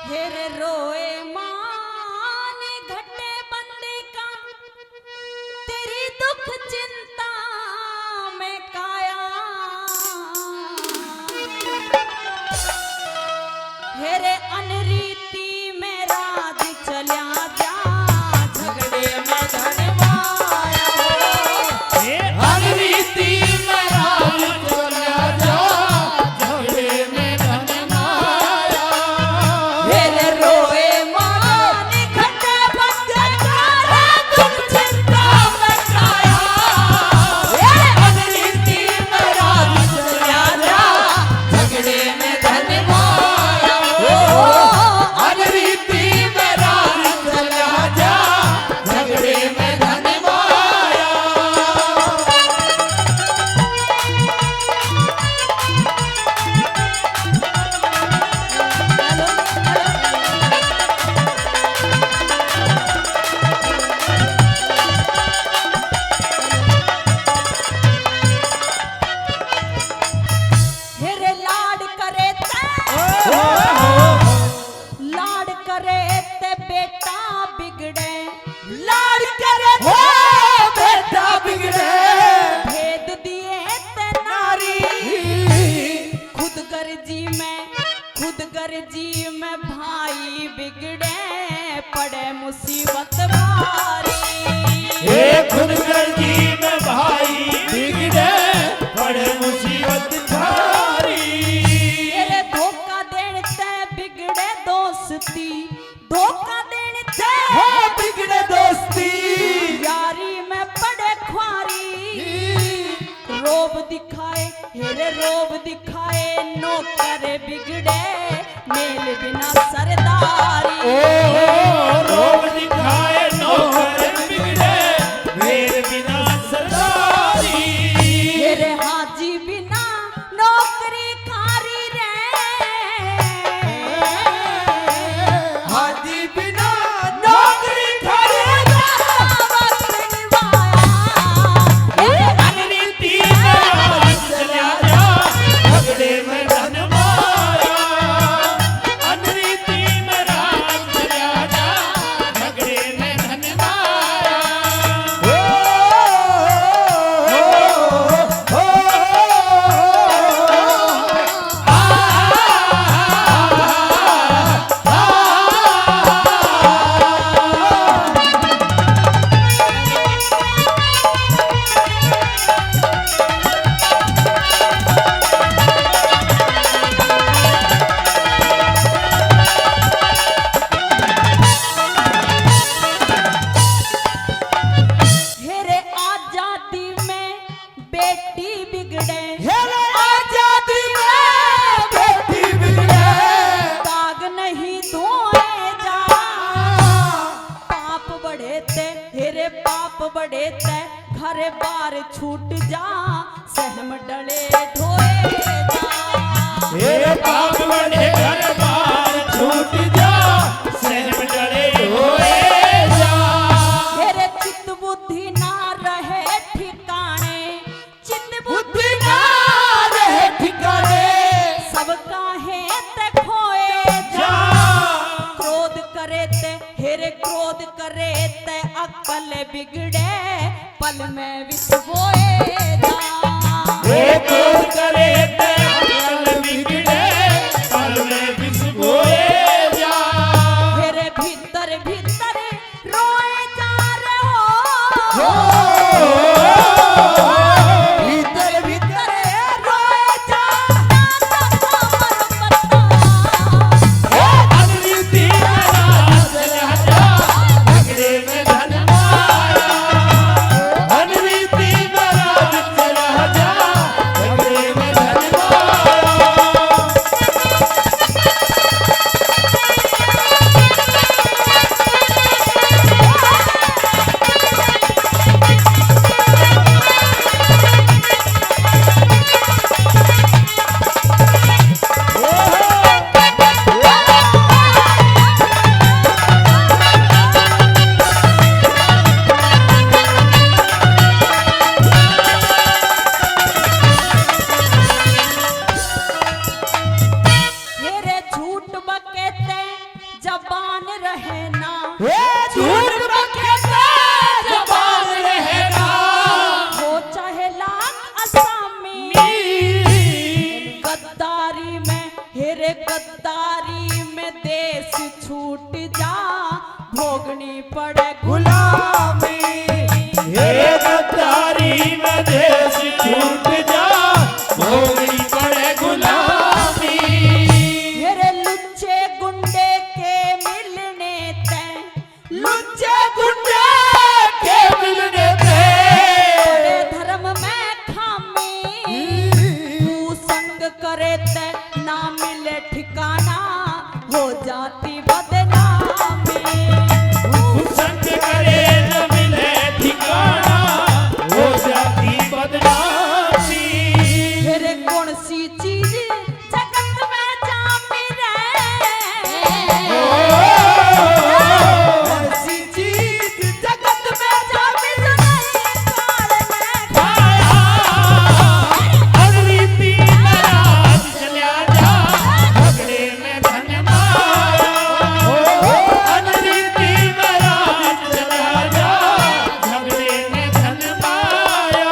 हेरे रोए मान घटे बंदे का तेरी दुख चिंता में काया। हेरे अनरीति में राज चल्या जा झगड़े में धनवाया। अनरीति में राज चल्या जा झगड़े में धनवाया। हेरे रोए मान घटे बंदे का दुख चिंता में काया। अनरीति में राज चल्या जा झगड़े में धनवाया। अनरीति में राज चल्या जा झगड़े में धनवाया। हेरे लाड करे ते बेटा बिगड़े। लाड करे ते बेटा बिगड़े। भेद दिए ते नारी खुद गर्जी में भाई बिगड़े पड़े मुसीबत भारी। ये खुद गर्जी में भाई बिगड़े बड़े मुसीबत भारी। तेरे धोखा देने ते बिगड़े दोस्ती। धोखा देने ते हो बिगड़े दोस्ती। यारी में पड़े ख्वारी। रोब दिखाए हेरे रोब दिखाए नौकर बिगड़े मेल बिना सरदारी। रोब दिखाए नौकर बिगड़े मेल बिना सरदारी। हेरे हाजी बिना नौकरी खारी रे। हाजी बिना नौकरी खारी अनरीति में राज चल्या जा झगड़े में धनवाया। अनरीति में राज चल्या जा झगड़े में धनवाया। हेरे आजादी में बेटी बिगड़े। आजादी में बेटी बिगड़े। दाग नहीं धोए जा पाप बढ़े ते हेरे पाप बढ़े ते घर बार छूट जा सहम डले ढोए जा। मेरे पाप बड़े घर बार छूट जा सहम डरे होए जा। हेरे चित्त बुद्धि ना रहे ठिकाने। चित्त बुद्धि बुद्धि ना रहे ठिकाने सब काहे ते खोए जा। क्रोध करे ते हेरे क्रोध करे ते अक्ल बिगड़े पल में विष बोए जा। ये क्रोध करे ते अक्ल बिगड़े पल में विष बोए जा। हेरे भीतर भीतर रोए जा रहे हो। भीतर भीतर रोए जा अनरीति में राज चल्या जा झगड़े में धनवाया। अनरीति में राज चल्या जा झगड़े में धनवाया। जबान रहना झूठ बखेता जबान रहना हो चाहे लाख असामी गद्दारी में हेरे गद्दारी में देश छूट जा भोगनी पड़े गुलामी हे गद्दारी में देश छूट जा भोगनी पड़े गुलामी हेरे लुच्चे गुंडे के मिलने ते लुच्चे गुंडे के मिलने पे बड़े धर्म में खामी तू संग करे ते ना मिले ठिकाना हो जाती बदनामी संग करे न मिले ठिकाना हो जाती बदनामी हेरे कौन सी चीज जगत में जामी रे ऐसी चीज जगत में जामी तो नहीं काल में खाया अगली तीन रात चला जा झगड़े में धन माया अगली तीन रात चला जा झगड़े में धन माया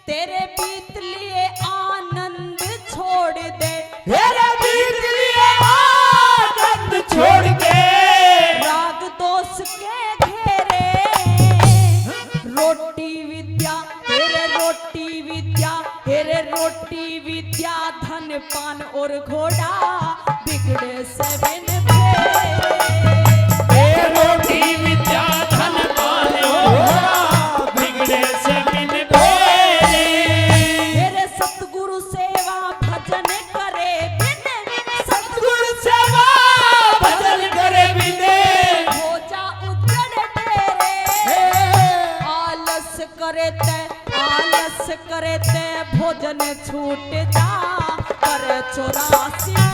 तेरे बीत लिए आनंद छोड़ दे मेरे बीत लिए आनंद छोड़ के राग दोष के घेरे रोटी विद्या हेरे रोटी विद्या धन पान और घोड़ा बिगड़े से बिन ए रोटी विद्या धन पान और बिगड़े से बिन फेरे हेरे सतगुरु सेवा भजन करे बिन सतगुरु सेवा भजन करे बिने हो जा उजड़ तेरे आलस करे ते भोजन छूट जा कर 84